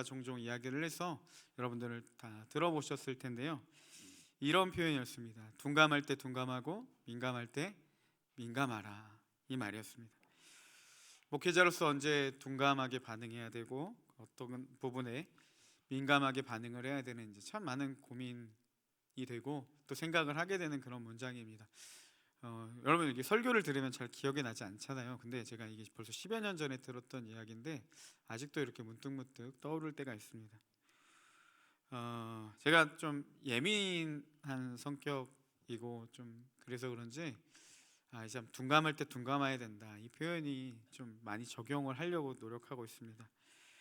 종종 이야기를 해서 여러분들을 다 들어보셨을 텐데요. 이런 표현이었습니다. 둔감할 때 둔감하고 민감할 때 민감하라, 이 말이었습니다. 목회자로서 언제 둔감하게 반응해야 되고 어떤 부분에 민감하게 반응을 해야 되는지 참 많은 고민이 되고 또 생각을 하게 되는 그런 문장입니다. 여러분 이게 설교를 들으면 잘 기억이 나지 않잖아요. 근데 제가 이게 벌써 10여 년 전에 들었던 이야기인데 아직도 이렇게 문득문득 떠오를 때가 있습니다. 제가 좀 예민한 성격이고 좀 그래서 그런지 참 둔감할 때 둔감해야 된다, 이 표현이 좀 많이 적용을 하려고 노력하고 있습니다.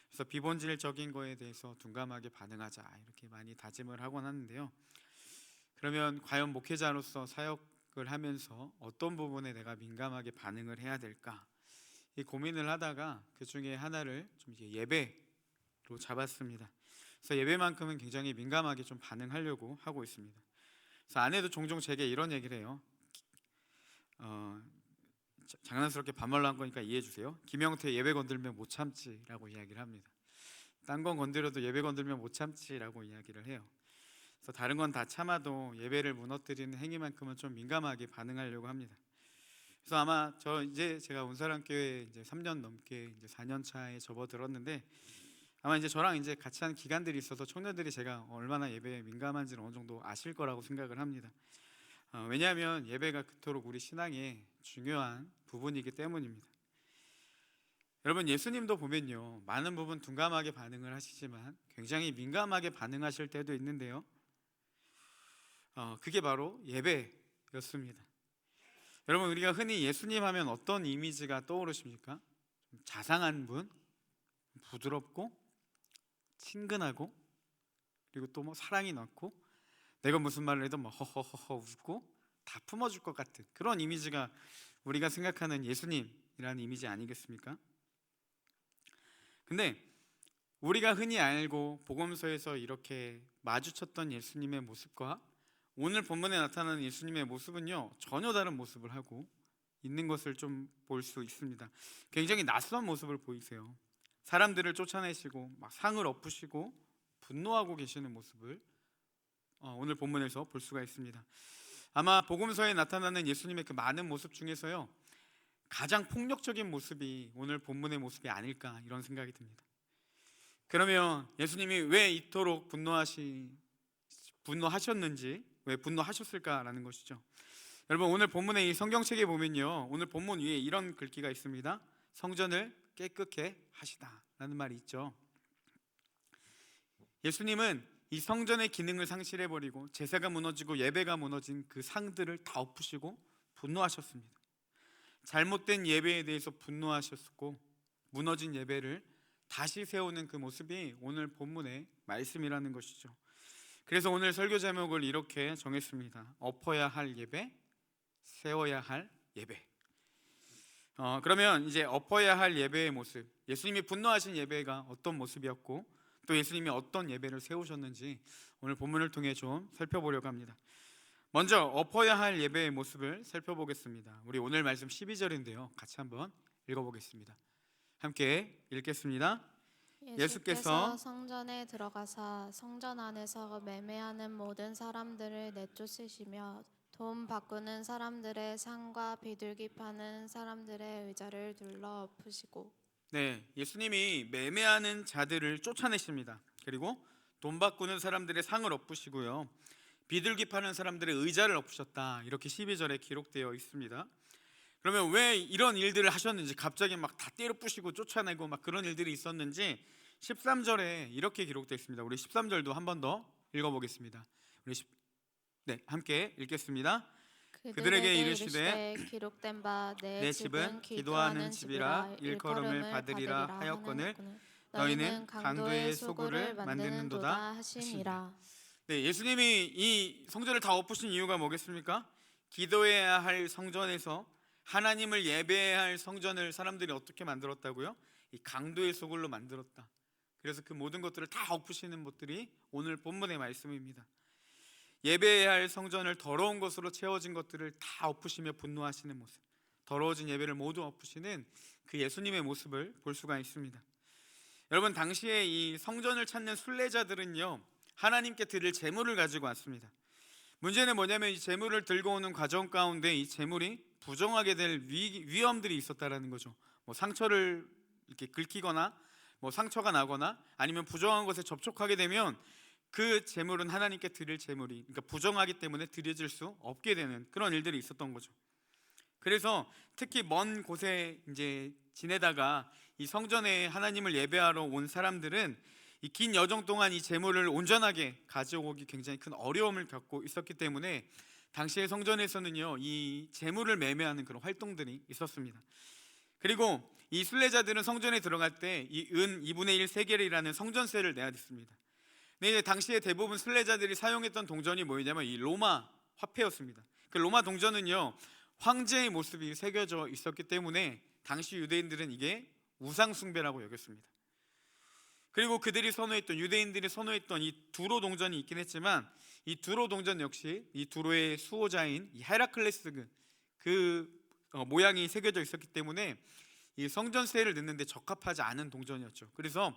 그래서 비본질적인 거에 대해서 둔감하게 반응하자, 이렇게 많이 다짐을 하곤 하는데요. 그러면 과연 목회자로서 사역을 하면서 어떤 부분에 내가 민감하게 반응을 해야 될까, 이 고민을 하다가 그 중에 하나를 좀 이제 예배로 잡았습니다. 그래서 예배만큼은 굉장히 민감하게 좀 반응하려고 하고 있습니다. 그래서 아내도 종종 제게 이런 얘기를 해요. 장난스럽게 반말로 한 거니까 이해해 주세요. 김영태 예배 건들면 못 참지라고 이야기를 합니다. 딴 건 건드려도 예배 건들면 못 참지라고 이야기를 해요. 그래서 다른 건 다 참아도 예배를 무너뜨리는 행위만큼은 좀 민감하게 반응하려고 합니다. 그래서 아마 제가 온사랑교회 이제 3년 넘게 이제 4년 차에 접어들었는데 아마 이제 저랑 이제 같이 한 기간들이 있어서 청년들이 제가 얼마나 예배에 민감한지를 어느 정도 아실 거라고 생각을 합니다. 왜냐하면 예배가 그토록 우리 신앙의 중요한 부분이기 때문입니다. 여러분, 예수님도 보면요, 많은 부분 둔감하게 반응을 하시지만 굉장히 민감하게 반응하실 때도 있는데요. 그게 바로 예배였습니다. 여러분, 우리가 흔히 예수님 하면 어떤 이미지가 떠오르십니까? 좀 자상한 분, 부드럽고 친근하고, 그리고 또 뭐 사랑이 많고, 내가 무슨 말을 해도 뭐 허허허허 웃고 다 품어줄 것 같은 그런 이미지가 우리가 생각하는 예수님이라는 이미지 아니겠습니까? 근데 우리가 흔히 알고 복음서에서 이렇게 마주쳤던 예수님의 모습과 오늘 본문에 나타나는 예수님의 모습은요, 전혀 다른 모습을 하고 있는 것을 좀 볼 수 있습니다. 굉장히 낯선 모습을 보이세요. 사람들을 쫓아내시고 막 상을 엎으시고 분노하고 계시는 모습을 오늘 본문에서 볼 수가 있습니다. 아마 복음서에 나타나는 예수님의 그 많은 모습 중에서요, 가장 폭력적인 모습이 오늘 본문의 모습이 아닐까, 이런 생각이 듭니다. 그러면 예수님이 왜 이토록 분노하셨는지, 왜 분노하셨을까라는 것이죠. 여러분, 오늘 본문의 이 성경책에 보면요, 오늘 본문 위에 이런 글귀가 있습니다. 성전을 깨끗게 하시다 라는 말이 있죠. 예수님은 이 성전의 기능을 상실해버리고 제사가 무너지고 예배가 무너진 그 상들을 다 엎으시고 분노하셨습니다. 잘못된 예배에 대해서 분노하셨고 무너진 예배를 다시 세우는 그 모습이 오늘 본문의 말씀이라는 것이죠. 그래서 오늘 설교 제목을 이렇게 정했습니다. 엎어야 할 예배, 세워야 할 예배. 그러면 이제 엎어야 할 예배의 모습, 예수님이 분노하신 예배가 어떤 모습이었고 또 예수님이 어떤 예배를 세우셨는지 오늘 본문을 통해 좀 살펴보려고 합니다. 먼저 엎어야 할 예배의 모습을 살펴보겠습니다. 우리 오늘 말씀 12절인데요, 같이 한번 읽어보겠습니다. 함께 읽겠습니다. 예수께서 성전에 들어가사 성전 안에서 매매하는 모든 사람들을 내쫓으시며 돈 바꾸는 사람들의 상과 비둘기 파는 사람들의 의자를 둘러 엎으시고. 네, 예수님이 매매하는 자들을 쫓아내십니다. 그리고 돈 바꾸는 사람들의 상을 엎으시고요, 비둘기 파는 사람들의 의자를 엎으셨다, 이렇게 12절에 기록되어 있습니다. 그러면 왜 이런 일들을 하셨는지, 갑자기 막 다 때려 부시고 쫓아내고 막 그런 일들이 있었는지 13절에 이렇게 기록되어 있습니다. 우리 13절도 한 번 더 읽어보겠습니다. 함께 읽겠습니다. 그들에게 이르시되 기록된 바 내 집은 기도하는 집이라 일컬음을 받으리라 하였거늘 너희는 강도의 소굴을 만드는도다 하시니라. 네, 예수님이 이 성전을 다 엎으신 이유가 뭐겠습니까? 기도해야 할 성전에서 하나님을 예배해야 할 성전을 사람들이 어떻게 만들었다고요? 이 강도의 소굴로 만들었다. 그래서 그 모든 것들을 다 엎으시는 것들이 오늘 본문의 말씀입니다. 예배해야 할 성전을 더러운 것으로 채워진 것들을 다 엎으시며 분노하시는 모습, 더러워진 예배를 모두 엎으시는 그 예수님의 모습을 볼 수가 있습니다. 여러분, 당시에 이 성전을 찾는 순례자들은요, 하나님께 드릴 제물을 가지고 왔습니다. 문제는 뭐냐면 이 제물을 들고 오는 과정 가운데 이 제물이 부정하게 될 위험들이 있었다라는 거죠. 뭐 상처를 이렇게 긁히거나 뭐 상처가 나거나 아니면 부정한 것에 접촉하게 되면 그 제물은 하나님께 드릴 제물이, 그러니까 부정하기 때문에 드려질 수 없게 되는 그런 일들이 있었던 거죠. 그래서 특히 먼 곳에 이제 지내다가 이 성전에 하나님을 예배하러 온 사람들은 이 긴 여정 동안 이 제물을 온전하게 가져오기 굉장히 큰 어려움을 겪고 있었기 때문에 당시의 성전에서는요, 이 제물을 매매하는 그런 활동들이 있었습니다. 그리고 이 순례자들은 성전에 들어갈 때 이 은 2분의 1 세겔이라는 성전세를 내야 됐습니다. 근데 이제 당시에 대부분 순례자들이 사용했던 동전이 뭐였냐면 이 로마 화폐였습니다. 그 로마 동전은요, 황제의 모습이 새겨져 있었기 때문에 당시 유대인들은 이게 우상 숭배라고 여겼습니다. 그리고 그들이 선호했던, 유대인들이 선호했던 이 두로 동전이 있긴 했지만 이 두로 동전 역시 이 두로의 수호자인 이 헤라클레스 모양이 새겨져 있었기 때문에 이 성전세를 넣는데 적합하지 않은 동전이었죠. 그래서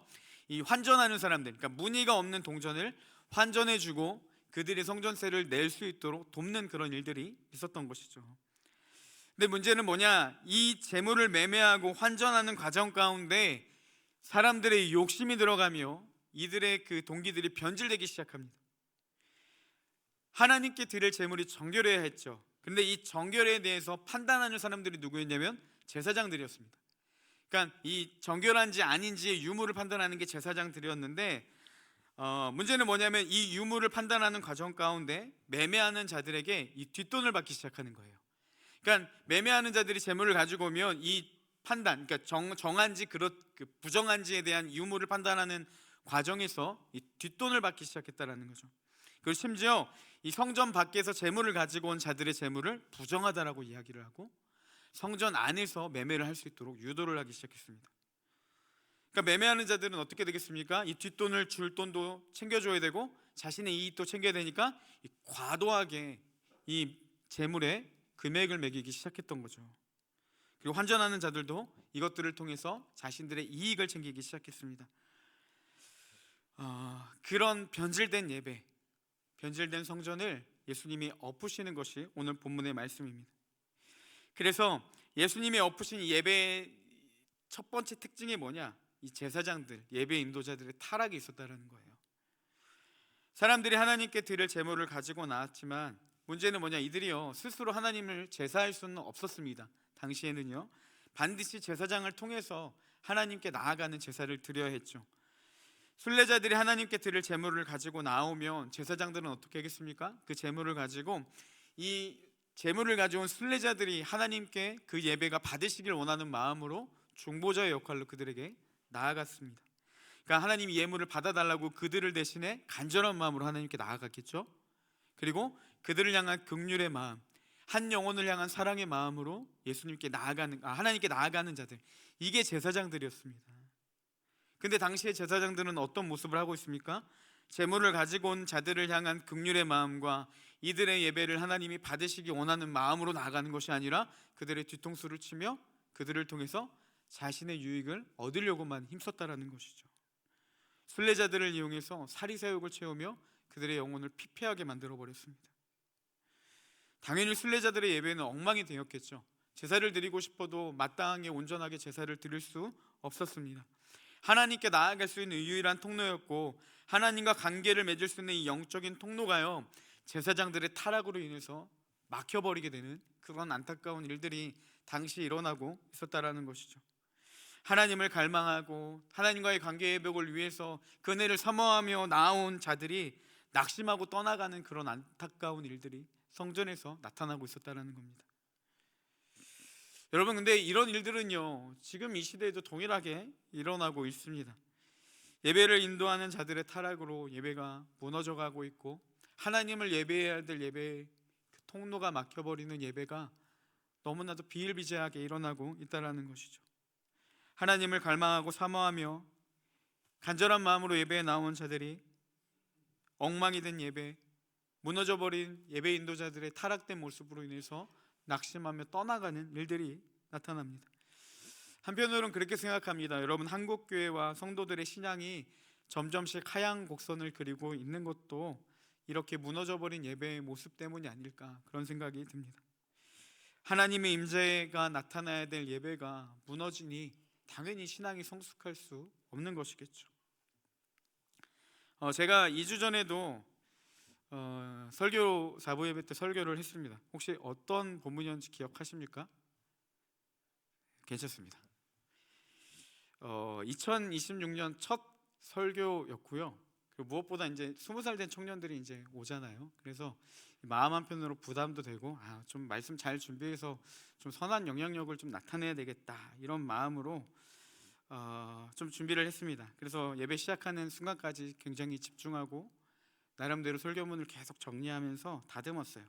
이 환전하는 사람들, 그러니까 무늬가 없는 동전을 환전해주고 그들이 성전세를 낼 수 있도록 돕는 그런 일들이 있었던 것이죠. 근데 문제는 뭐냐, 이 재물을 매매하고 환전하는 과정 가운데 사람들의 욕심이 들어가며 이들의 그 동기들이 변질되기 시작합니다. 하나님께 드릴 재물이 정결해야 했죠. 그런데 이 정결에 대해서 판단하는 사람들이 누구였냐면 제사장들이었습니다. 그러니까 이 정결한지 아닌지의 유무를 판단하는 게 제사장들이었는데, 문제는 뭐냐면 이 유무를 판단하는 과정 가운데 매매하는 자들에게 이 뒷돈을 받기 시작하는 거예요. 그러니까 매매하는 자들이 재물을 가지고 오면 이 판단, 그러니까 정한지 부정한지에 대한 유무를 판단하는 과정에서 이 뒷돈을 받기 시작했다라는 거죠. 그리고 심지어 이 성전 밖에서 재물을 가지고 온 자들의 재물을 부정하다라고 이야기를 하고 성전 안에서 매매를 할 수 있도록 유도를 하기 시작했습니다. 그러니까 매매하는 자들은 어떻게 되겠습니까? 이 뒷돈을 줄 돈도 챙겨줘야 되고 자신의 이익도 챙겨야 되니까 과도하게 이 재물에 금액을 매기기 시작했던 거죠. 그리고 환전하는 자들도 이것들을 통해서 자신들의 이익을 챙기기 시작했습니다. 그런 변질된 예배, 변질된 성전을 예수님이 엎으시는 것이 오늘 본문의 말씀입니다. 그래서 예수님이 엎으신 예배의 첫 번째 특징이 뭐냐? 이 제사장들, 예배 인도자들의 타락이 있었다는 거예요. 사람들이 하나님께 드릴 제물을 가지고 나왔지만 문제는 뭐냐? 이들이요, 스스로 하나님을 제사할 수는 없었습니다. 당시에는요, 반드시 제사장을 통해서 하나님께 나아가는 제사를 드려야 했죠. 순례자들이 하나님께 드릴 제물을 가지고 나오면 제사장들은 어떻게 하겠습니까? 그 제물을 가지고 이 제물을 가져온 순례자들이 하나님께 그 예배가 받으시길 원하는 마음으로 중보자의 역할로 그들에게 나아갔습니다. 그러니까 하나님이 예물을 받아달라고 그들을 대신에 간절한 마음으로 하나님께 나아갔겠죠. 그리고 그들을 향한 긍휼의 마음, 한 영혼을 향한 사랑의 마음으로 예수님께 하나님께 나아가는 자들, 이게 제사장들이었습니다. 근데 당시의 제사장들은 어떤 모습을 하고 있습니까? 제물을 가지고 온 자들을 향한 긍휼의 마음과 이들의 예배를 하나님이 받으시기 원하는 마음으로 나아가는 것이 아니라 그들의 뒤통수를 치며 그들을 통해서 자신의 유익을 얻으려고만 힘썼다라는 것이죠. 순례자들을 이용해서 사리사욕을 채우며 그들의 영혼을 피폐하게 만들어버렸습니다. 당연히 순례자들의 예배는 엉망이 되었겠죠. 제사를 드리고 싶어도 마땅하게 온전하게 제사를 드릴 수 없었습니다. 하나님께 나아갈 수 있는 유일한 통로였고 하나님과 관계를 맺을 수 있는 이 영적인 통로가요, 제사장들의 타락으로 인해서 막혀버리게 되는 그런 안타까운 일들이 당시 일어나고 있었다라는 것이죠. 하나님을 갈망하고 하나님과의 관계 회복을 위해서 그 은혜를 사모하며 나온 자들이 낙심하고 떠나가는 그런 안타까운 일들이 성전에서 나타나고 있었다는 겁니다. 여러분, 근데 이런 일들은요, 지금 이 시대에도 동일하게 일어나고 있습니다. 예배를 인도하는 자들의 타락으로 예배가 무너져가고 있고 하나님을 예배해야 될 예배의 그 통로가 막혀버리는 예배가 너무나도 비일비재하게 일어나고 있다는 것이죠. 하나님을 갈망하고 사모하며 간절한 마음으로 예배에 나온 자들이 엉망이 된 예배, 무너져버린 예배 인도자들의 타락된 모습으로 인해서 낙심하며 떠나가는 일들이 나타납니다. 한편으로는 그렇게 생각합니다. 여러분, 한국교회와 성도들의 신앙이 점점씩 하향 곡선을 그리고 있는 것도 이렇게 무너져버린 예배의 모습 때문이 아닐까, 그런 생각이 듭니다. 하나님의 임재가 나타나야 될 예배가 무너지니 당연히 신앙이 성숙할 수 없는 것이겠죠. 제가 2주 전에도 설교 4부 예배 때 설교를 했습니다. 혹시 어떤 본문이었는지 기억하십니까? 괜찮습니다. 2026년 첫 설교였고요. 그리고 무엇보다 이제 20살 된 청년들이 이제 오잖아요. 그래서 마음 한편으로 부담도 되고, 좀 말씀 잘 준비해서 좀 선한 영향력을 좀 나타내야 되겠다, 이런 마음으로 좀 준비를 했습니다. 그래서 예배 시작하는 순간까지 굉장히 집중하고 나름대로 설교문을 계속 정리하면서 다듬었어요.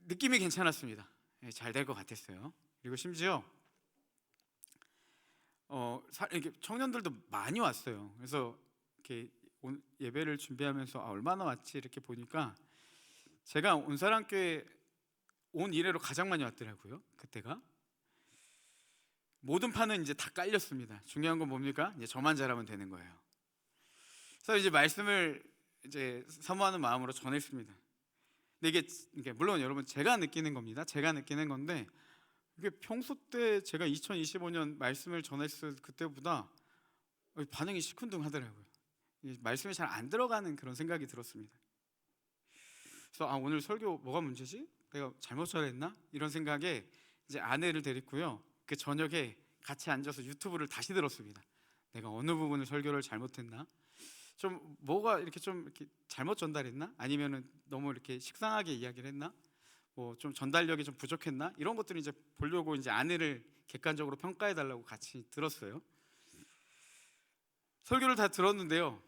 느낌이 괜찮았습니다. 잘 될 것 같았어요. 그리고 심지어 이렇게 청년들도 많이 왔어요. 그래서 이렇게 예배를 준비하면서 얼마나 왔지 이렇게 보니까 제가 온사랑교회 온 이래로 가장 많이 왔더라고요. 그때가 모든 판은 이제 다 깔렸습니다. 중요한 건 뭡니까? 이제 저만 잘하면 되는 거예요. 그래서 이제 말씀을 이제 사모하는 마음으로 전했습니다. 근데 이게 물론 여러분 제가 느끼는 겁니다. 제가 느끼는 건데, 이게 평소 때 제가 2025년 말씀을 전했을 그때보다 반응이 시큰둥하더라고요. 말씀이 잘 안 들어가는 그런 생각이 들었습니다. 그래서 오늘 설교 뭐가 문제지? 내가 잘못 전했나? 이런 생각에 이제 아내를 데리고요, 그 저녁에 같이 앉아서 유튜브를 다시 들었습니다. 내가 어느 부분을 설교를 잘못했나? 좀 뭐가 이렇게 좀 이렇게 잘못 전달했나? 아니면은 너무 이렇게 식상하게 이야기를 했나? 뭐 좀 전달력이 좀 부족했나? 이런 것들을 이제 보려고 이제 아내를 객관적으로 평가해 달라고 같이 들었어요. 설교를 다 들었는데요,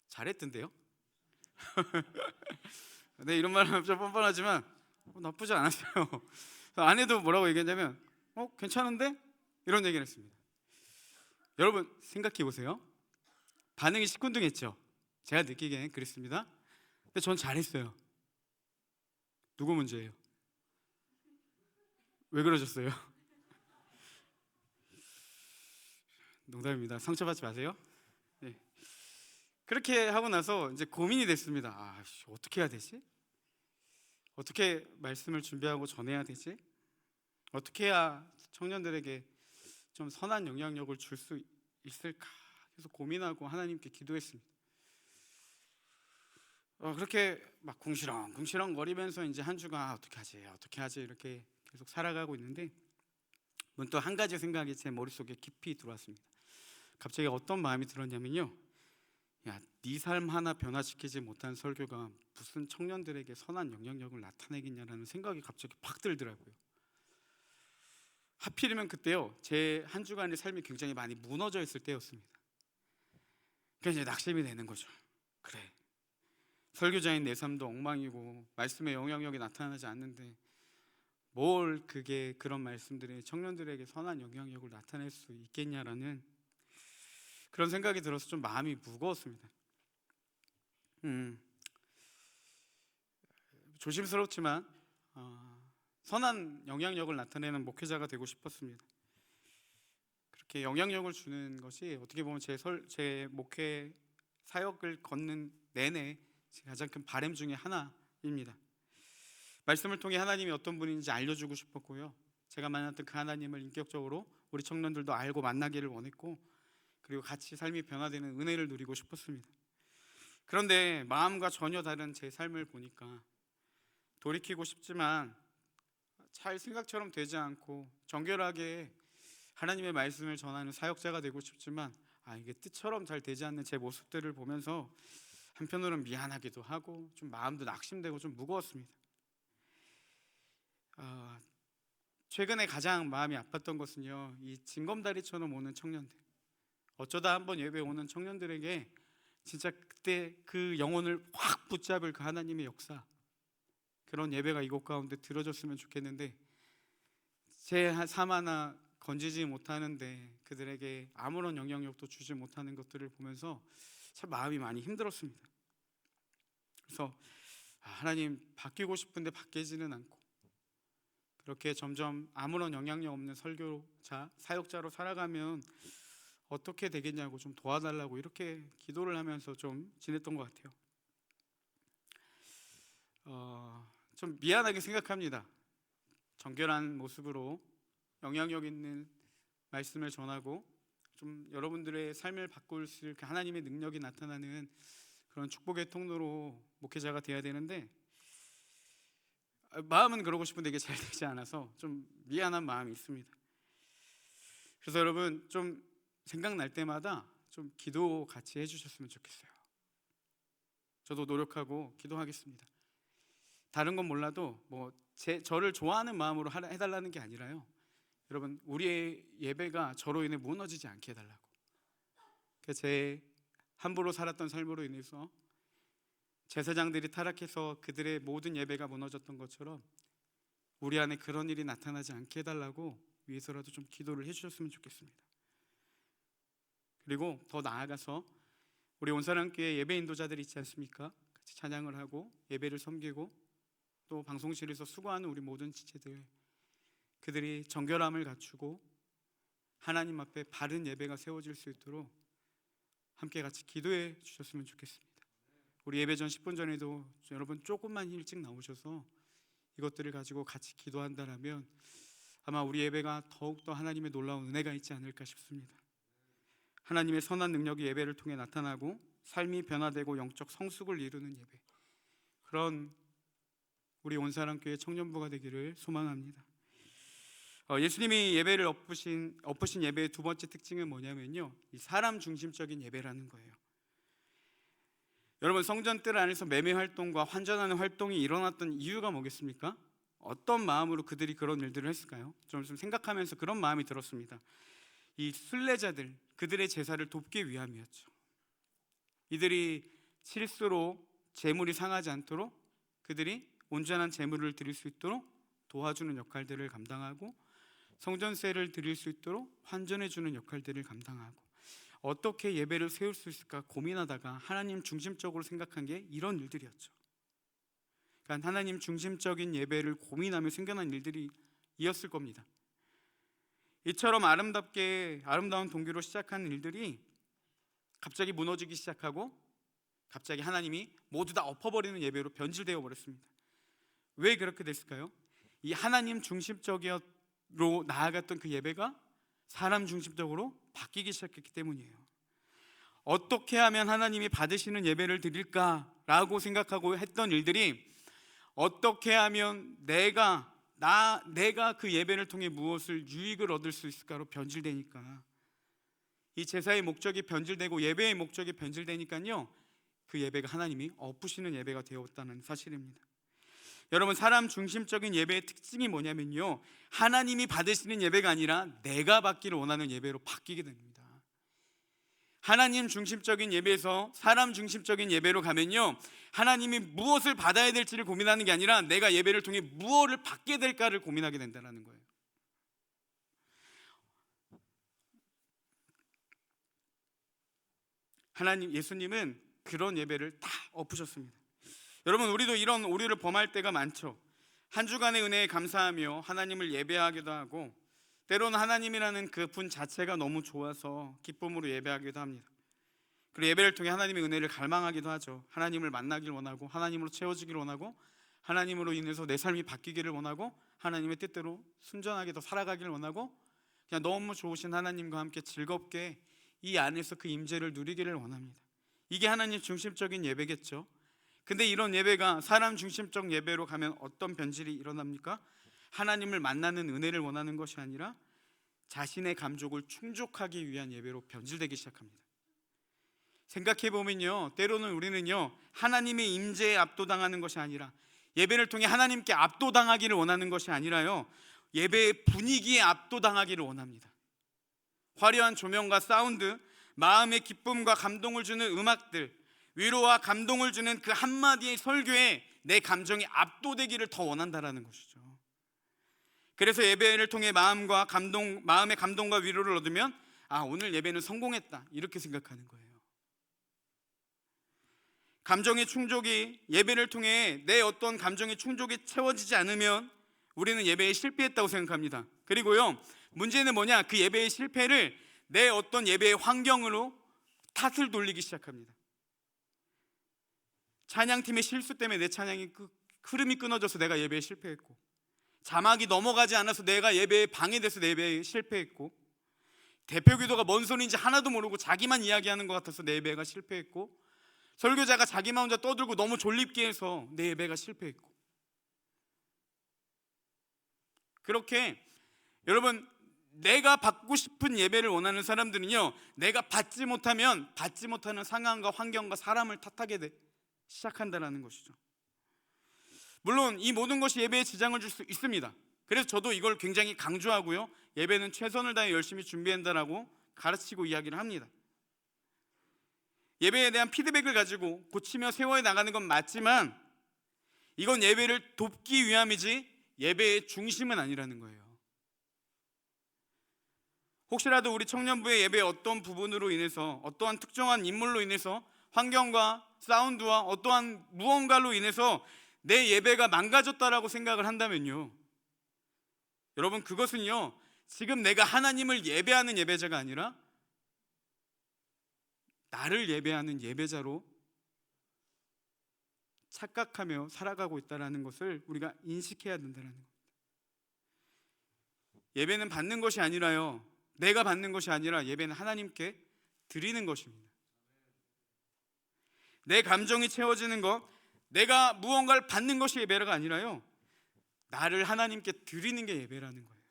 잘했던데요? 네, 이런 말은 좀 뻔뻔하지만 나쁘지 않았어요. 아내도 뭐라고 얘기했냐면 괜찮은데? 이런 얘기를 했습니다. 여러분 생각해 보세요. 반응이 시큰둥했죠. 제가 느끼기엔 그랬습니다. 근데 전 잘했어요. 누구 문제예요? 왜 그러셨어요? 농담입니다. 상처받지 마세요. 네. 그렇게 하고 나서 이제 고민이 됐습니다. 어떻게 해야 되지? 어떻게 말씀을 준비하고 전해야 되지? 어떻게 해야 청년들에게 좀 선한 영향력을 줄 수 있을까? 그래서 고민하고 하나님께 기도했습니다. 그렇게 막 궁시렁 거리면서 이제 한 주가 어떻게 하지 이렇게 계속 살아가고 있는데, 문득 한 가지 생각이 제 머릿속에 깊이 들어왔습니다. 갑자기 어떤 마음이 들었냐면요, 네 삶 하나 변화시키지 못한 설교가 무슨 청년들에게 선한 영향력을 나타내겠냐라는 생각이 갑자기 팍 들더라고요. 하필이면 그때요, 제 한 주간의 삶이 굉장히 많이 무너져 있을 때였습니다. 그래서 이제 낙심이 되는 거죠. 그래, 설교자인 내 삶도 엉망이고 말씀의 영향력이 나타나지 않는데 뭘 그게 그런 말씀들이 청년들에게 선한 영향력을 나타낼 수 있겠냐라는 그런 생각이 들어서 좀 마음이 무거웠습니다. 조심스럽지만 선한 영향력을 나타내는 목회자가 되고 싶었습니다. 그렇게 영향력을 주는 것이 어떻게 보면 제 목회 사역을 걷는 내내 가장 큰 바람 중에 하나입니다. 말씀을 통해 하나님이 어떤 분인지 알려주고 싶었고요, 제가 만났던 그 하나님을 인격적으로 우리 청년들도 알고 만나기를 원했고, 그리고 같이 삶이 변화되는 은혜를 누리고 싶었습니다. 그런데 마음과 전혀 다른 제 삶을 보니까 돌이키고 싶지만 잘 생각처럼 되지 않고, 정결하게 하나님의 말씀을 전하는 사역자가 되고 싶지만 이게 뜻처럼 잘 되지 않는 제 모습들을 보면서 한편으로는 미안하기도 하고 좀 마음도 낙심되고 좀 무거웠습니다. 최근에 가장 마음이 아팠던 것은요, 이 징검다리처럼 오는 청년들, 어쩌다 한번 예배 오는 청년들에게 진짜 그때 그 영혼을 확 붙잡을 그 하나님의 역사, 그런 예배가 이곳 가운데 들어졌으면 좋겠는데 제 삶 하나 건지지 못하는데 그들에게 아무런 영향력도 주지 못하는 것들을 보면서 참 마음이 많이 힘들었습니다. 그래서 하나님, 바뀌고 싶은데 바뀌지는 않고, 그렇게 점점 아무런 영향력 없는 설교자, 사역자로 살아가면 어떻게 되겠냐고 좀 도와달라고 이렇게 기도를 하면서 좀 지냈던 것 같아요. 좀 미안하게 생각합니다. 정결한 모습으로 영향력 있는 말씀을 전하고 좀 여러분들의 삶을 바꿀 수 있는 하나님의 능력이 나타나는 그런 축복의 통로로 목회자가 되어야 되는데 마음은 그러고 싶은데 이게 잘 되지 않아서 좀 미안한 마음이 있습니다. 그래서 여러분 좀 생각날 때마다 좀 기도 같이 해주셨으면 좋겠어요. 저도 노력하고 기도하겠습니다. 다른 건 몰라도 저를 좋아하는 마음으로 해달라는 게 아니라요, 여러분 우리의 예배가 저로 인해 무너지지 않게 해달라고. 제 함부로 살았던 삶으로 인해서 제사장들이 타락해서 그들의 모든 예배가 무너졌던 것처럼 우리 안에 그런 일이 나타나지 않게 해달라고 위해서라도 좀 기도를 해주셨으면 좋겠습니다. 그리고 더 나아가서 우리 온사랑교회 예배 인도자들이 있지 않습니까? 같이 찬양을 하고 예배를 섬기고 또 방송실에서 수고하는 우리 모든 지체들, 그들이 정결함을 갖추고 하나님 앞에 바른 예배가 세워질 수 있도록 함께 같이 기도해 주셨으면 좋겠습니다. 우리 예배 전 10분 전에도 여러분 조금만 일찍 나오셔서 이것들을 가지고 같이 기도한다라면 아마 우리 예배가 더욱더 하나님의 놀라운 은혜가 있지 않을까 싶습니다. 하나님의 선한 능력이 예배를 통해 나타나고 삶이 변화되고 영적 성숙을 이루는 예배, 그런 우리 온사랑교회 청년부가 되기를 소망합니다. 예수님이 예배를 엎으신 예배의 두 번째 특징은 뭐냐면요, 이 사람 중심적인 예배라는 거예요. 여러분 성전뜰 안에서 매매 활동과 환전하는 활동이 일어났던 이유가 뭐겠습니까? 어떤 마음으로 그들이 그런 일들을 했을까요? 좀 생각하면서 그런 마음이 들었습니다. 이 순례자들, 그들의 제사를 돕기 위함이었죠. 이들이 실수로 재물이 상하지 않도록 그들이 온전한 재물을 드릴 수 있도록 도와주는 역할들을 감당하고 성전세를 드릴 수 있도록 환전해주는 역할들을 감당하고 어떻게 예배를 세울 수 있을까 고민하다가 하나님 중심적으로 생각한 게 이런 일들이었죠. 그러니까 하나님 중심적인 예배를 고민하며 생겨난 일들이 이었을 겁니다. 이처럼 아름다운 동기로 시작한 일들이 갑자기 무너지기 시작하고 갑자기 하나님이 모두 다 엎어버리는 예배로 변질되어 버렸습니다. 왜 그렇게 됐을까요? 이 하나님 중심적으로 나아갔던 그 예배가 사람 중심적으로 바뀌기 시작했기 때문이에요. 어떻게 하면 하나님이 받으시는 예배를 드릴까라고 생각하고 했던 일들이 어떻게 하면 내가 그 예배를 통해 무엇을 유익을 얻을 수 있을까로 변질되니까, 이 제사의 목적이 변질되고 예배의 목적이 변질되니까요, 그 예배가 하나님이 엎으시는 예배가 되었다는 사실입니다. 여러분 사람 중심적인 예배의 특징이 뭐냐면요, 하나님이 받으시는 예배가 아니라 내가 받기를 원하는 예배로 바뀌게 됩니다. 하나님 중심적인 예배에서 사람 중심적인 예배로 가면요, 하나님이 무엇을 받아야 될지를 고민하는 게 아니라 내가 예배를 통해 무엇을 받게 될까를 고민하게 된다는 거예요. 예수님은 그런 예배를 다 엎으셨습니다. 여러분 우리도 이런 오류를 범할 때가 많죠. 한 주간의 은혜에 감사하며 하나님을 예배하기도 하고 때로는 하나님이라는 그 분 자체가 너무 좋아서 기쁨으로 예배하기도 합니다. 그리고 예배를 통해 하나님의 은혜를 갈망하기도 하죠. 하나님을 만나길 원하고 하나님으로 채워지길 원하고 하나님으로 인해서 내 삶이 바뀌기를 원하고 하나님의 뜻대로 순전하게 더 살아가기를 원하고 그냥 너무 좋으신 하나님과 함께 즐겁게 이 안에서 그 임재를 누리기를 원합니다. 이게 하나님 중심적인 예배겠죠. 근데 이런 예배가 사람 중심적 예배로 가면 어떤 변질이 일어납니까? 하나님을 만나는 은혜를 원하는 것이 아니라 자신의 감족을 충족하기 위한 예배로 변질되기 시작합니다. 생각해보면요, 때로는 우리는요 하나님의 임재에 압도당하는 것이 아니라 예배를 통해 하나님께 압도당하기를 원하는 것이 아니라요, 예배의 분위기에 압도당하기를 원합니다. 화려한 조명과 사운드, 마음의 기쁨과 감동을 주는 음악들, 위로와 감동을 주는 그 한마디의 설교에 내 감정이 압도되기를 더 원한다라는 것이죠. 그래서 예배를 통해 마음의 감동과 위로를 얻으면 오늘 예배는 성공했다 이렇게 생각하는 거예요. 감정의 충족이 예배를 통해 내 어떤 감정의 충족이 채워지지 않으면 우리는 예배에 실패했다고 생각합니다. 그리고요, 문제는 뭐냐? 그 예배의 실패를 내 어떤 예배의 환경으로 탓을 돌리기 시작합니다. 찬양팀의 실수 때문에 내 찬양이 흐름이 끊어져서 내가 예배에 실패했고, 자막이 넘어가지 않아서 내가 예배에 방해돼서 내 예배에 실패했고, 대표 기도가 뭔 소리인지 하나도 모르고 자기만 이야기하는 것 같아서 내 예배가 실패했고, 설교자가 자기만 혼자 떠들고 너무 졸립게 해서 내 예배가 실패했고, 그렇게 여러분, 내가 받고 싶은 예배를 원하는 사람들은요, 내가 받지 못하면 받지 못하는 상황과 환경과 사람을 탓하게 시작한다는 것이죠. 물론 이 모든 것이 예배에 지장을 줄 수 있습니다. 그래서 저도 이걸 굉장히 강조하고요, 예배는 최선을 다해 열심히 준비한다라고 가르치고 이야기를 합니다. 예배에 대한 피드백을 가지고 고치며 세워야 나가는 건 맞지만, 이건 예배를 돕기 위함이지 예배의 중심은 아니라는 거예요. 혹시라도 우리 청년부의 예배의 어떤 부분으로 인해서, 어떠한 특정한 인물로 인해서, 환경과 사운드와 어떠한 무언가로 인해서 내 예배가 망가졌다라고 생각을 한다면요, 여러분, 그것은요, 지금 내가 하나님을 예배하는 예배자가 아니라 나를 예배하는 예배자로 착각하며 살아가고 있다는 것을 우리가 인식해야 된다는 겁니다. 예배는 받는 것이 아니라요, 내가 받는 것이 아니라 예배는 하나님께 드리는 것입니다. 내 감정이 채워지는 것, 내가 무언가를 받는 것이 예배가 아니라요, 나를 하나님께 드리는 게 예배라는 거예요.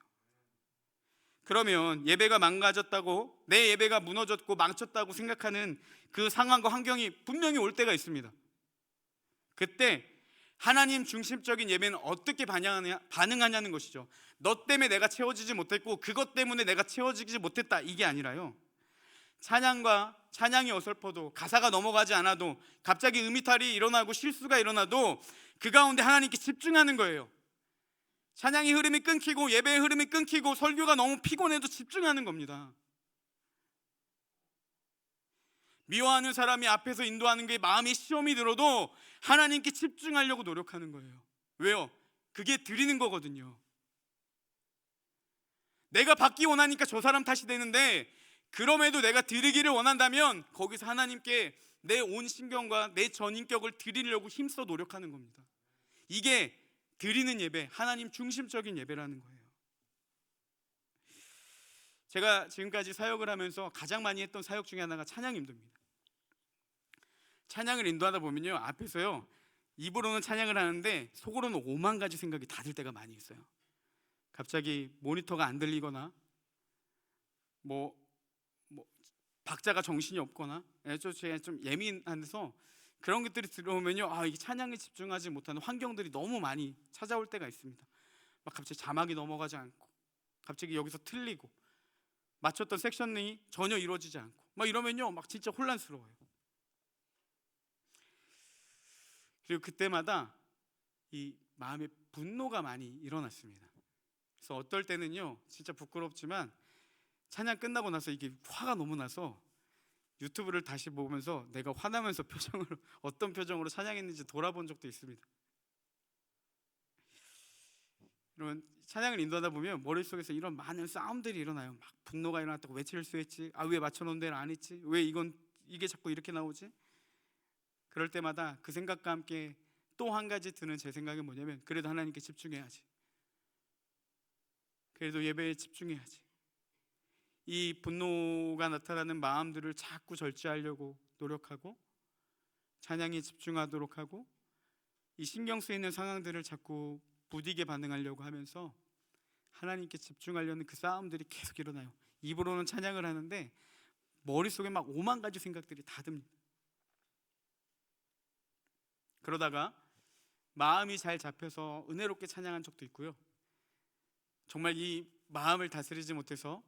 그러면 예배가 망가졌다고, 내 예배가 무너졌고 망쳤다고 생각하는 그 상황과 환경이 분명히 올 때가 있습니다. 그때 하나님 중심적인 예배는 어떻게 반응하냐는 것이죠. 너 때문에 내가 채워지지 못했고 그것 때문에 내가 채워지지 못했다, 이게 아니라요, 찬양이 어설퍼도, 가사가 넘어가지 않아도, 갑자기 음이탈이 일어나고 실수가 일어나도 그 가운데 하나님께 집중하는 거예요. 찬양의 흐름이 끊기고 예배의 흐름이 끊기고 설교가 너무 피곤해도 집중하는 겁니다. 미워하는 사람이 앞에서 인도하는 게 마음이 시험이 들어도 하나님께 집중하려고 노력하는 거예요. 왜요? 그게 드리는 거거든요. 내가 받기 원하니까 저 사람 탓이 되는데, 그럼에도 내가 드리기를 원한다면 거기서 하나님께 내 온 신경과 내 전인격을 드리려고 힘써 노력하는 겁니다. 이게 드리는 예배, 하나님 중심적인 예배라는 거예요. 제가 지금까지 사역을 하면서 가장 많이 했던 사역 중에 하나가 찬양 인도입니다. 찬양을 인도하다 보면요, 앞에서요, 입으로는 찬양을 하는데 속으로는 5만 가지 생각이 다 들 때가 많이 있어요. 갑자기 모니터가 안 들리거나, 박자가 정신이 없거나, 제가 좀 예민해서 그런 것들이 들어오면요, 이게 찬양에 집중하지 못하는 환경들이 너무 많이 찾아올 때가 있습니다. 막 갑자기 자막이 넘어가지 않고, 갑자기 여기서 틀리고, 맞췄던 섹션이 전혀 이루어지지 않고, 막 이러면요, 막 진짜 혼란스러워요. 그리고 그때마다 이 마음에 분노가 많이 일어났습니다. 그래서 어떨 때는요, 진짜 부끄럽지만 찬양 끝나고 나서 이게 화가 너무 나서 유튜브를 다시 보면서 내가 화나면서 어떤 표정으로 찬양했는지 돌아본 적도 있습니다. 그러면 찬양을 인도하다 보면 머릿속에서 이런 많은 싸움들이 일어나요. 막 분노가 일어났다고 왜 실수했지? 왜 맞춰놓은 데를 안 했지? 왜 이게 자꾸 이렇게 나오지? 그럴 때마다 그 생각과 함께 또 한 가지 드는 제 생각은 뭐냐면, 그래도 하나님께 집중해야지, 그래도 예배에 집중해야지. 이 분노가 나타나는 마음들을 자꾸 절제하려고 노력하고, 찬양에 집중하도록 하고, 이 신경 쓰이는 상황들을 자꾸 부디게 반응하려고 하면서 하나님께 집중하려는 그 싸움들이 계속 일어나요. 입으로는 찬양을 하는데 머릿속에 막 5만 가지 생각들이 다 듭니다. 그러다가 마음이 잘 잡혀서 은혜롭게 찬양한 적도 있고요, 정말 이 마음을 다스리지 못해서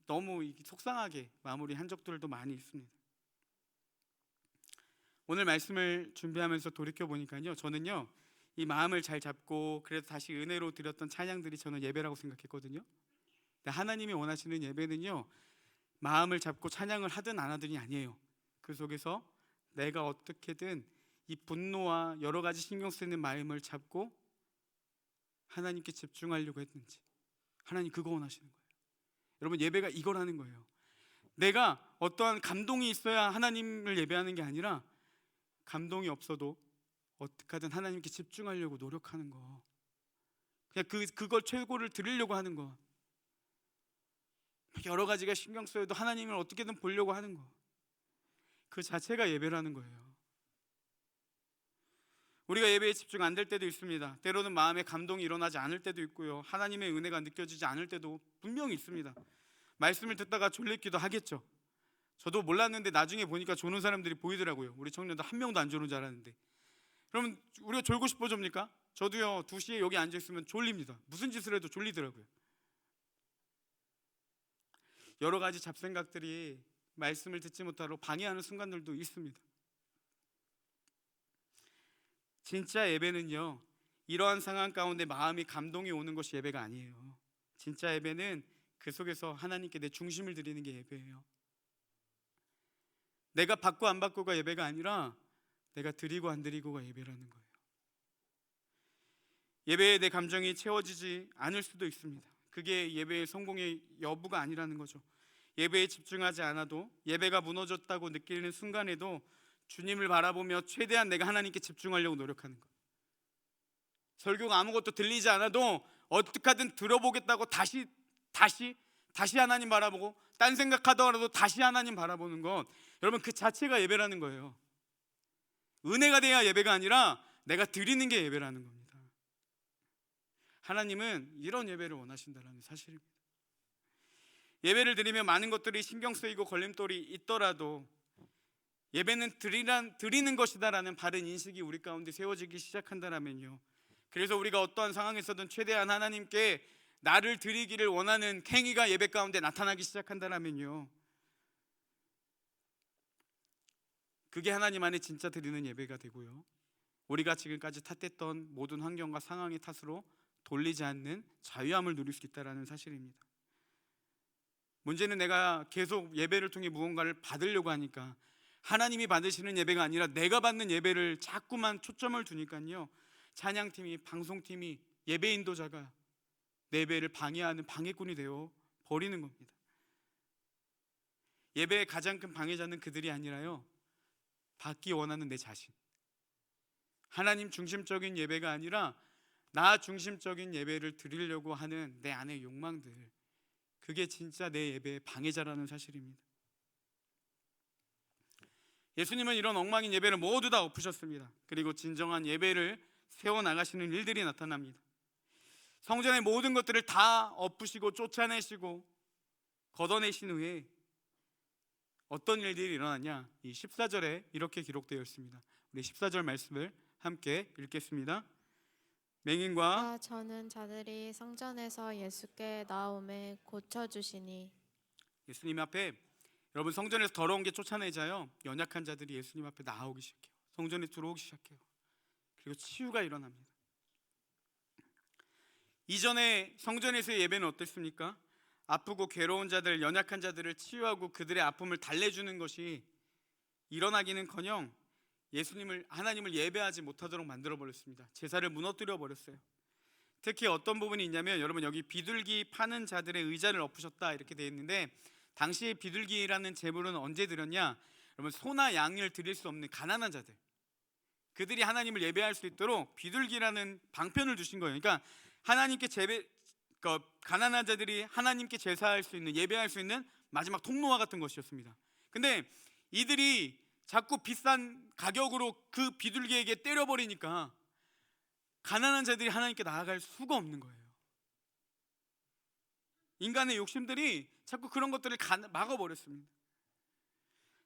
너무 속상하게 마무리한 적들도 많이 있습니다. 오늘 말씀을 준비하면서 돌이켜보니까요, 저는요, 이 마음을 잘 잡고 그래서 다시 은혜로 드렸던 찬양들이 저는 예배라고 생각했거든요. 근데 하나님이 원하시는 예배는요, 마음을 잡고 찬양을 하든 안 하든이 아니에요. 그 속에서 내가 어떻게든 이 분노와 여러 가지 신경 쓰이는 마음을 잡고 하나님께 집중하려고 했는지. 하나님 그거 원하시는 거예요. 여러분, 예배가 이거라는 거예요. 내가 어떠한 감동이 있어야 하나님을 예배하는 게 아니라 감동이 없어도 어떻게든 하나님께 집중하려고 노력하는 거. 그냥 그걸 최고를 드리려고 하는 거. 여러 가지가 신경 쓰여도 하나님을 어떻게든 보려고 하는 거. 그 자체가 예배라는 거예요. 우리가 예배에 집중 안 될 때도 있습니다. 때로는 마음에 감동이 일어나지 않을 때도 있고요. 하나님의 은혜가 느껴지지 않을 때도 분명히 있습니다. 말씀을 듣다가 졸리기도 하겠죠. 저도 몰랐는데 나중에 보니까 조는 사람들이 보이더라고요. 우리 청년들 한 명도 안 조는 줄 알았는데. 그러면 우리가 졸고 싶어 접니까? 저도요, 2시에 여기 앉아있으면 졸립니다. 무슨 짓을 해도 졸리더라고요. 여러 가지 잡생각들이 말씀을 듣지 못하러 방해하는 순간들도 있습니다. 진짜 예배는요, 이러한 상황 가운데 마음이 감동이 오는 것이 예배가 아니에요. 진짜 예배는 그 속에서 하나님께 내 중심을 드리는 게 예배예요. 내가 받고 안 받고가 예배가 아니라 내가 드리고 안 드리고가 예배라는 거예요. 예배에 내 감정이 채워지지 않을 수도 있습니다. 그게 예배의 성공의 여부가 아니라는 거죠. 예배에 집중하지 않아도, 예배가 무너졌다고 느끼는 순간에도 주님을 바라보며 최대한 내가 하나님께 집중하려고 노력하는 거예요. 설교가 아무것도 들리지 않아도 어떻게 하든 들어보겠다고 다시 하나님 바라보고, 딴 생각하더라도 다시 하나님 바라보는 것, 여러분 그 자체가 예배라는 거예요. 은혜가 돼야 예배가 아니라 내가 드리는 게 예배라는 겁니다. 하나님은 이런 예배를 원하신다는 사실입니다. 예배를 드리며 많은 것들이 신경 쓰이고 걸림돌이 있더라도 예배는 드리는 것이다라는 바른 인식이 우리 가운데 세워지기 시작한다면요, 그래서 우리가 어떠한 상황에서든 최대한 하나님께 나를 드리기를 원하는 행위가 예배 가운데 나타나기 시작한다면요, 그게 하나님 안에 진짜 드리는 예배가 되고요, 우리가 지금까지 탓했던 모든 환경과 상황의 탓으로 돌리지 않는 자유함을 누릴 수 있다는 사실입니다. 문제는 내가 계속 예배를 통해 무언가를 받으려고 하니까, 하나님이 받으시는 예배가 아니라 내가 받는 예배를 자꾸만 초점을 두니까요, 찬양팀이, 방송팀이, 예배 인도자가 내 예배를 방해하는 방해꾼이 되어 버리는 겁니다. 예배의 가장 큰 방해자는 그들이 아니라요, 받기 원하는 내 자신. 하나님 중심적인 예배가 아니라 나 중심적인 예배를 드리려고 하는 내 안의 욕망들, 그게 진짜 내 예배의 방해자라는 사실입니다. 예수님은 이런 엉망인 예배를 모두 다 엎으셨습니다. 그리고 진정한 예배를 세워나가시는 일들이 나타납니다. 성전의 모든 것들을 다 엎으시고 쫓아내시고 걷어내신 후에 어떤 일들이 일어나냐, 이 14절에 이렇게 기록되어 있습니다. 우리 14절 말씀을 함께 읽겠습니다. 맹인과 저는 자들이 성전에서 예수께 나오매 고쳐주시니. 예수님 앞에, 여러분 성전에서 더러운 게 쫓아내자요, 연약한 자들이 예수님 앞에 나오기 시작해요. 성전에 들어오기 시작해요. 그리고 치유가 일어납니다. 이전에 성전에서의 예배는 어땠습니까? 아프고 괴로운 자들, 연약한 자들을 치유하고 그들의 아픔을 달래주는 것이 일어나기는커녕 하나님을 예배하지 못하도록 만들어버렸습니다. 제사를 무너뜨려 버렸어요. 특히 어떤 부분이 있냐면, 여러분 여기 비둘기 파는 자들의 의자를 엎으셨다 이렇게 되어 있는데, 당시 비둘기라는 제물은 언제 드렸냐, 여러분 소나 양을 드릴 수 없는 가난한 자들, 그들이 하나님을 예배할 수 있도록 비둘기라는 방편을 주신 거예요. 그러니까 하나님께 가난한 자들이 하나님께 제사할 수 있는, 예배할 수 있는 마지막 통로와 같은 것이었습니다. 근데 이들이 자꾸 비싼 가격으로 그 비둘기에게 때려버리니까 가난한 자들이 하나님께 나아갈 수가 없는 거예요. 인간의 욕심들이 자꾸 그런 것들을 막아버렸습니다.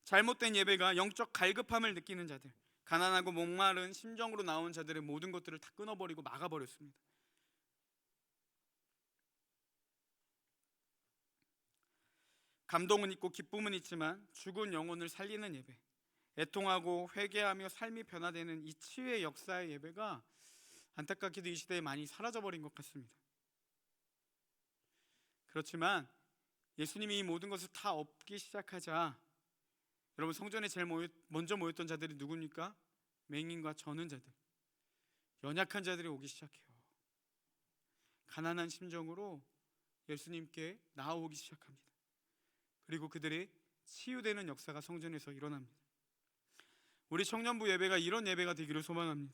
잘못된 예배가 영적 갈급함을 느끼는 자들, 가난하고 목마른 심정으로 나온 자들의 모든 것들을 다 끊어버리고 막아버렸습니다. 감동은 있고 기쁨은 있지만 죽은 영혼을 살리는 예배, 애통하고 회개하며 삶이 변화되는 이 치유의 역사의 예배가 안타깝게도 이 시대에 많이 사라져버린 것 같습니다. 그렇지만 예수님이 이 모든 것을 다 엎기 시작하자, 여러분 성전에 제일 먼저 모였던 자들이 누굽니까? 맹인과 저는 자들, 연약한 자들이 오기 시작해요. 가난한 심정으로 예수님께 나아오기 시작합니다. 그리고 그들이 치유되는 역사가 성전에서 일어납니다. 우리 청년부 예배가 이런 예배가 되기를 소망합니다.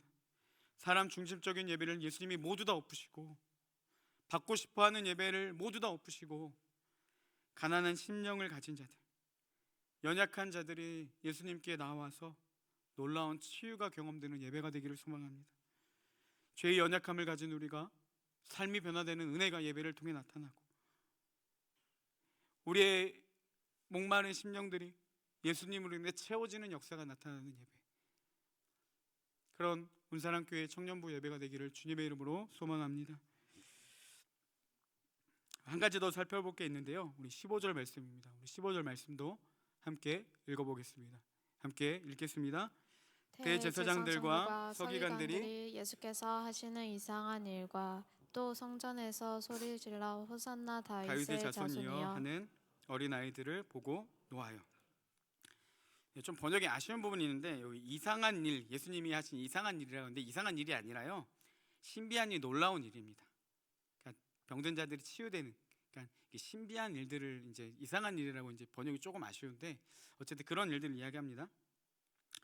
사람 중심적인 예배를 예수님이 모두 다 엎으시고, 받고 싶어하는 예배를 모두 다 엎으시고, 가난한 심령을 가진 자들, 연약한 자들이 예수님께 나와서 놀라운 치유가 경험되는 예배가 되기를 소망합니다. 죄의 연약함을 가진 우리가 삶이 변화되는 은혜가 예배를 통해 나타나고, 우리의 목마른 심령들이 예수님으로 인해 채워지는 역사가 나타나는 예배, 그런 운사랑교회 청년부 예배가 되기를 주님의 이름으로 소망합니다. 한 가지 더 살펴볼 게 있는데요, 우리 15절 말씀입니다. 우리 15절 말씀도 함께 읽어보겠습니다. 함께 읽겠습니다. 대제사장들과 서기관들이 예수께서 하시는 이상한 일과 또 성전에서 소리질러 호산나 다윗의 다윗의 자손이여 자손이여 하는 어린아이들을 보고 놓아요. 좀 번역에 아쉬운 부분이 있는데, 여기 이상한 일, 예수님이 하신 이상한 일이라고 하는데 이상한 일이 아니라요, 신비한 일, 놀라운 일입니다. 그러니까 병든 자들이 치유되는, 그러니까 신비한 일들을 이제 이상한 일이라고 이제 번역이 조금 아쉬운데, 어쨌든 그런 일들을 이야기합니다.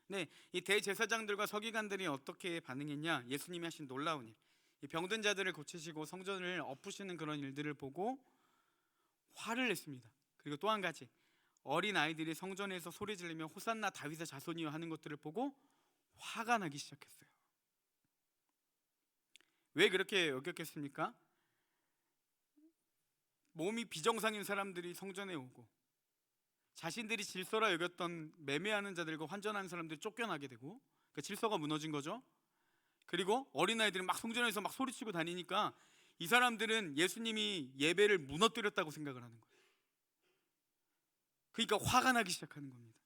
네, 이 대제사장들과 서기관들이 어떻게 반응했냐? 예수님이 하신 놀라운 일, 이 병든 자들을 고치시고 성전을 엎으시는 그런 일들을 보고 화를 냈습니다. 그리고 또 한 가지, 어린 아이들이 성전에서 소리 지르며 호산나 다윗의 자손이여 하는 것들을 보고 화가 나기 시작했어요. 왜 그렇게 여겼겠습니까? 몸이 비정상인 사람들이 성전에 오고, 자신들이 질서라 여겼던 매매하는 자들과 환전하는 사람들이 쫓겨나게 되고, 그 질서가 무너진 거죠. 그리고 어린아이들이 막 성전에서 막 소리치고 다니니까 이 사람들은 예수님이 예배를 무너뜨렸다고 생각을 하는 거예요. 그러니까 화가 나기 시작하는 겁니다.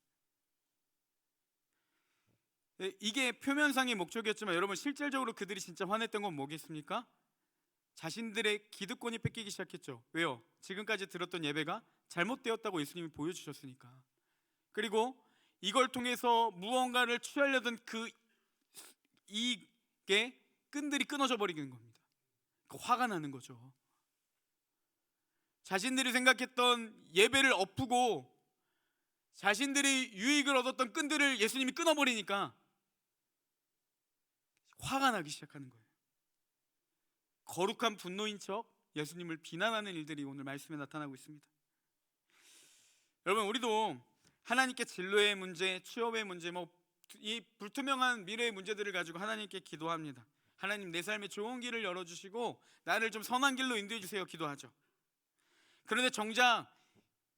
이게 표면상의 목적이었지만 여러분, 실질적으로 그들이 진짜 화냈던 건 뭐겠습니까? 자신들의 기득권이 뺏기기 시작했죠. 왜요? 지금까지 들었던 예배가 잘못되었다고 예수님이 보여주셨으니까. 그리고 이걸 통해서 무언가를 취하려던 그 이게 끈들이 끊어져 버리는 겁니다. 그러니까 화가 나는 거죠. 자신들이 생각했던 예배를 엎고 자신들이 유익을 얻었던 끈들을 예수님이 끊어버리니까 화가 나기 시작하는 거예요. 거룩한 분노인 척 예수님을 비난하는 일들이 오늘 말씀에 나타나고 있습니다. 여러분, 우리도 하나님께 진로의 문제, 취업의 문제, 이 불투명한 미래의 문제들을 가지고 하나님께 기도합니다. 하나님, 내 삶에 좋은 길을 열어주시고 나를 좀 선한 길로 인도해 주세요 기도하죠. 그런데 정작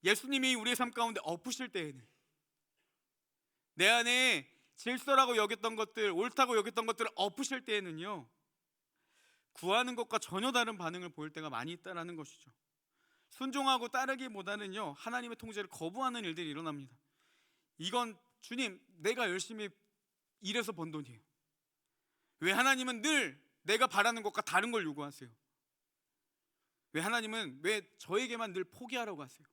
예수님이 우리의 삶 가운데 엎으실 때에는, 내 안에 질서라고 여겼던 것들, 옳다고 여겼던 것들을 엎으실 때에는요, 구하는 것과 전혀 다른 반응을 보일 때가 많이 있다는 것이죠. 순종하고 따르기보다는요, 하나님의 통제를 거부하는 일들이 일어납니다. 이건 주님, 내가 열심히 일해서 번 돈이에요. 왜 하나님은 늘 내가 바라는 것과 다른 걸 요구하세요? 왜 하나님은 왜 저에게만 늘 포기하라고 하세요?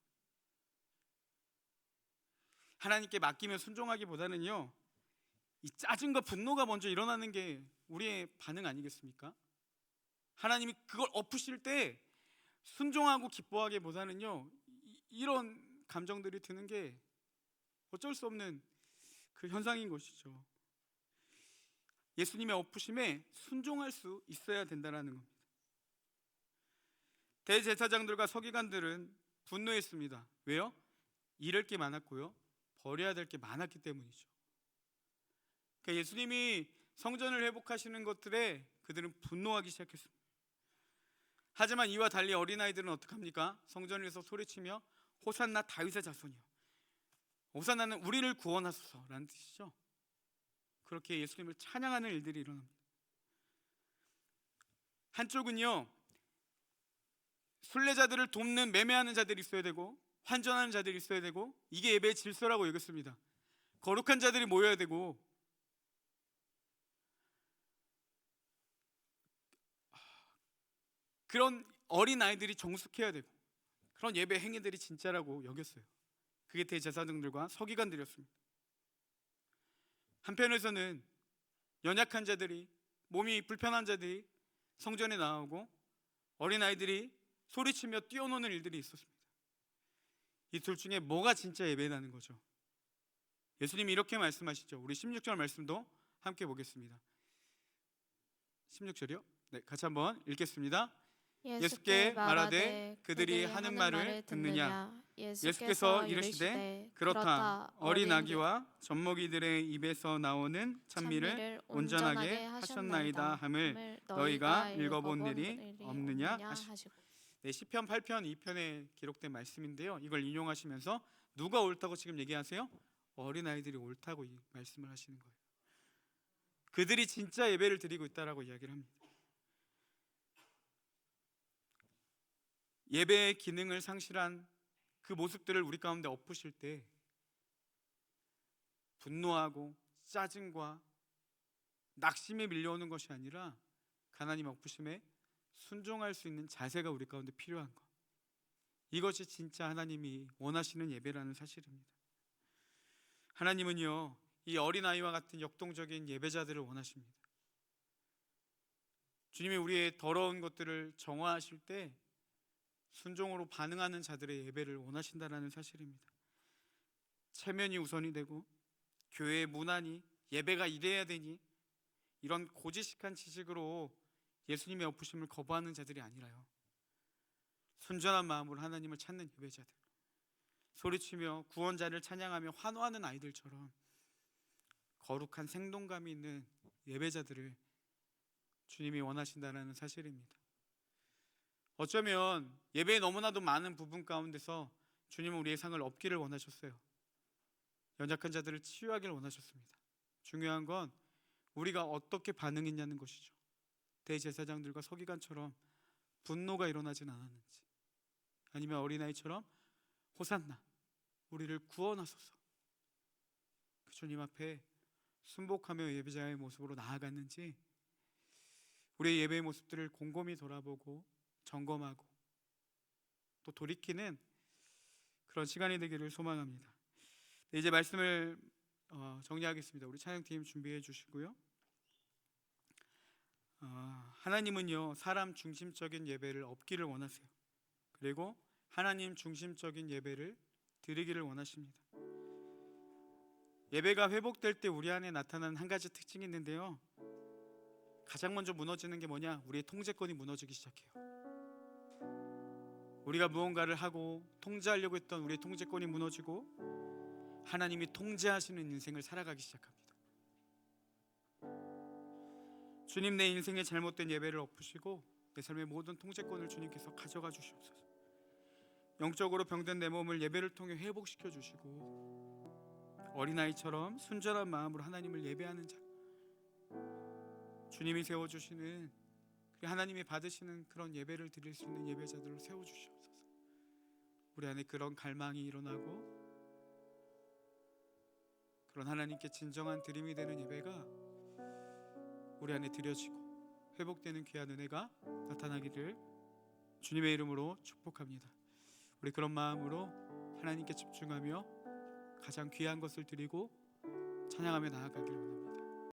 하나님께 맡기며 순종하기보다는요, 이 짜증과 분노가 먼저 일어나는 게 우리의 반응 아니겠습니까? 하나님이 그걸 엎으실 때 순종하고 기뻐하기보다는요, 이런 감정들이 드는 게 어쩔 수 없는 그 현상인 것이죠. 예수님의 엎으심에 순종할 수 있어야 된다는 겁니다. 대제사장들과 서기관들은 분노했습니다. 왜요? 잃을 게 많았고요, 버려야 될 게 많았기 때문이죠. 그러니까 예수님이 성전을 회복하시는 것들에 그들은 분노하기 시작했습니다. 하지만 이와 달리 어린아이들은 어떡합니까? 성전에서 소리치며 호산나 다윗의 자손이요, 호산나는 우리를 구원하소서 라는 뜻이죠. 그렇게 예수님을 찬양하는 일들이 일어납니다. 한쪽은요, 순례자들을 돕는 매매하는 자들이 있어야 되고 환전하는 자들이 있어야 되고, 이게 예배의 질서라고 여겼습니다. 거룩한 자들이 모여야 되고, 그런 어린아이들이 정숙해야 되고, 그런 예배 행위들이 진짜라고 여겼어요. 그게 대제사장들과 서기관들이었습니다. 한편에서는 연약한 자들이, 몸이 불편한 자들이 성전에 나오고 어린아이들이 소리치며 뛰어노는 일들이 있었습니다. 이 둘 중에 뭐가 진짜 예배라는 거죠? 예수님이 이렇게 말씀하시죠. 우리 16절 말씀도 함께 보겠습니다. 16절이요? 네, 같이 한번 읽겠습니다. 예수께 말하되 그들이 하는 말을 듣느냐? 예수께서 이르시되 그렇다. 어린 아기와 젖먹이들의 입에서 나오는 찬미를 온전하게 하셨나이다 함을 너희가 읽어본 일이 없느냐 하시고. 네, 시편 8편 2편에 기록된 말씀인데요. 이걸 인용하시면서 누가 옳다고 지금 얘기하세요? 어린아이들이 옳다고 이 말씀을 하시는 거예요. 그들이 진짜 예배를 드리고 있다라고 이야기를 합니다. 예배의 기능을 상실한 그 모습들을 우리 가운데 엎으실 때 분노하고 짜증과 낙심이 밀려오는 것이 아니라 하나님 엎으심에 순종할 수 있는 자세가 우리 가운데 필요한 것, 이것이 진짜 하나님이 원하시는 예배라는 사실입니다. 하나님은요, 이 어린아이와 같은 역동적인 예배자들을 원하십니다. 주님이 우리의 더러운 것들을 정화하실 때 순종으로 반응하는 자들의 예배를 원하신다는 사실입니다. 체면이 우선이 되고 교회의 문화니 예배가 이래야 되니 이런 고지식한 지식으로 예수님의 엎으심을 거부하는 자들이 아니라요, 순전한 마음으로 하나님을 찾는 예배자들, 소리치며 구원자를 찬양하며 환호하는 아이들처럼 거룩한 생동감이 있는 예배자들을 주님이 원하신다는 사실입니다. 어쩌면 예배에 너무나도 많은 부분 가운데서 주님은 우리의 상을 얻기를 원하셨어요. 연약한 자들을 치유하기를 원하셨습니다. 중요한 건 우리가 어떻게 반응했냐는 것이죠. 대제사장들과 서기관처럼 분노가 일어나진 않았는지, 아니면 어린아이처럼 호산나 우리를 구원하소서, 그 주님 앞에 순복하며 예배자의 모습으로 나아갔는지, 우리의 예배의 모습들을 곰곰이 돌아보고 점검하고 또 돌이키는 그런 시간이 되기를 소망합니다. 네, 이제 말씀을 정리하겠습니다. 우리 찬양팀 준비해 주시고요. 하나님은요, 사람 중심적인 예배를 얻기를 원하세요. 그리고 하나님 중심적인 예배를 드리기를 원하십니다. 예배가 회복될 때 우리 안에 나타나는 한 가지 특징이 있는데요, 가장 먼저 무너지는 게 뭐냐? 우리의 통제권이 무너지기 시작해요. 우리가 무언가를 하고 통제하려고 했던 우리의 통제권이 무너지고 하나님이 통제하시는 인생을 살아가기 시작합니다. 주님, 내 인생의 잘못된 예배를 엎으시고 내 삶의 모든 통제권을 주님께서 가져가 주시옵소서. 영적으로 병든 내 몸을 예배를 통해 회복시켜 주시고 어린아이처럼 순전한 마음으로 하나님을 예배하는 자, 주님이 세워주시는, 하나님이 받으시는 그런 예배를 드릴 수 있는 예배자들로 세워주시옵소서. 우리 안에 그런 갈망이 일어나고 그런 하나님께 진정한 드림이 되는 예배가 우리 안에 드려지고 회복되는 귀한 은혜가 나타나기를 주님의 이름으로 축복합니다. 우리 그런 마음으로 하나님께 집중하며 가장 귀한 것을 드리고 찬양하며 나아가기를 원합니다.